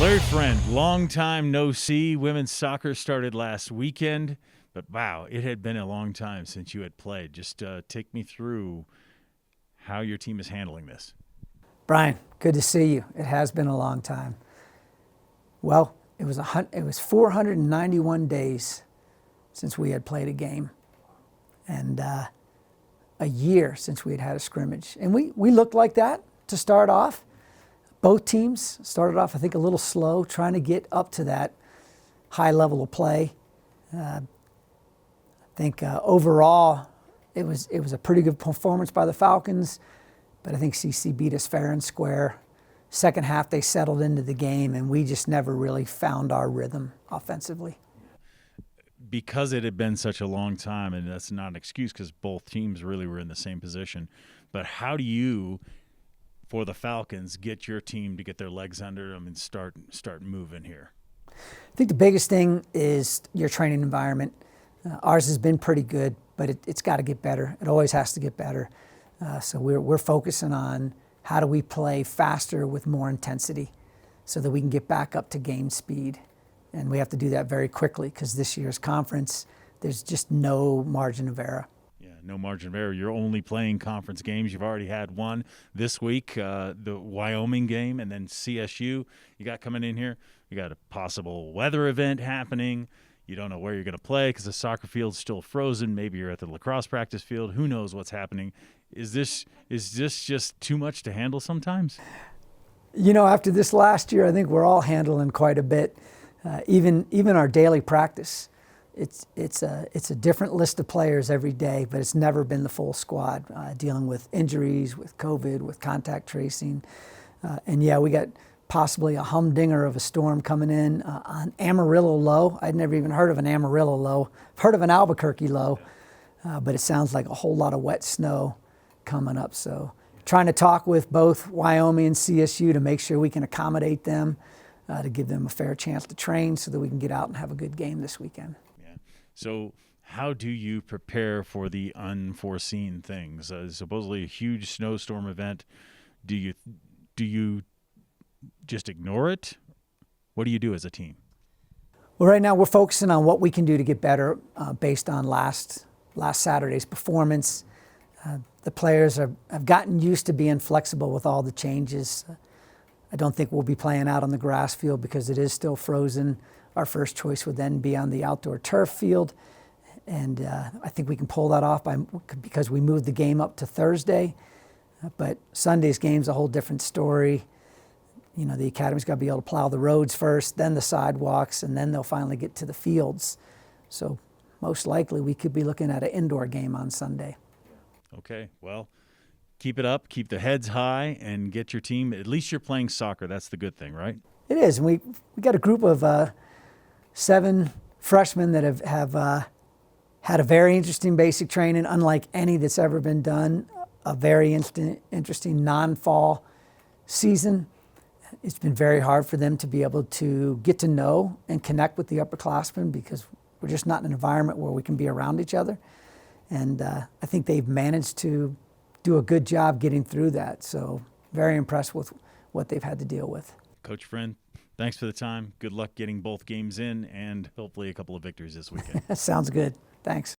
Larry Friend, long time no see. Women's soccer started last weekend, but wow, it had been a long time since you had played. Just take me through how your team is handling this. Brian, good to see you. It has been a long time. Well, it was 491 days since we had played a game, and a year since we had had a scrimmage. And we looked like that to start off. Both teams started off, I think, a little slow, trying to get up to that high level of play. I think overall, it was a pretty good performance by the Falcons, but I think CC beat us fair and square. Second half, they settled into the game, and we just never really found our rhythm offensively. Because it had been such a long time, and that's not an excuse because both teams really were in the same position, but how do you, for the Falcons, get your team to get their legs under them and start moving here? I think the biggest thing is your training environment. Ours has been pretty good, but it's got to get better. It always has to get better. So we're focusing on how do we play faster with more intensity so that we can get back up to game speed. And we have to do that very quickly because this year's conference, there's just no margin of error. Yeah, no margin of error. You're only playing conference games. You've already had one this week, the Wyoming game, and then CSU. You got coming in here. You got a possible weather event happening. You don't know where you're going to play because the soccer field's still frozen. Maybe you're at the lacrosse practice field. Who knows what's happening? Is this just too much to handle sometimes? You know, after this last year, I think we're all handling quite a bit. Even our daily practice, it's a different list of players every day, but it's never been the full squad, dealing with injuries, with COVID, with contact tracing. And yeah, we got possibly a humdinger of a storm coming in on Amarillo low. I'd never even heard of an Amarillo low. I've heard of an Albuquerque low, but it sounds like a whole lot of wet snow coming up. So trying to talk with both Wyoming and CSU to make sure we can accommodate them, to give them a fair chance to train so that we can get out and have a good game this weekend. Yeah. So how do you prepare for the unforeseen things? Supposedly a huge snowstorm event. Do you just ignore it? What do you do as a team? Well, right now we're focusing on what we can do to get better based on last Saturday's performance. The players have gotten used to being flexible with all the changes. I don't think we'll be playing out on the grass field because it is still frozen. Our first choice would then be on the outdoor turf field. And I think we can pull that off because we moved the game up to Thursday. But Sunday's game's a whole different story. You know, the academy's got to be able to plow the roads first, then the sidewalks, and then they'll finally get to the fields. So most likely we could be looking at an indoor game on Sunday. Okay, well, keep it up, keep the heads high, and get your team. At least you're playing soccer. That's the good thing, right? It is. And we got a group of 7 freshmen that have had a very interesting basic training, unlike any that's ever been done. A very interesting non-fall season. It's been very hard for them to be able to get to know and connect with the upperclassmen because we're just not in an environment where we can be around each other. And I think they've managed to do a good job getting through that. So very impressed with what they've had to deal with. Coach Friend, thanks for the time. Good luck getting both games in and hopefully a couple of victories this weekend. Sounds good. Thanks.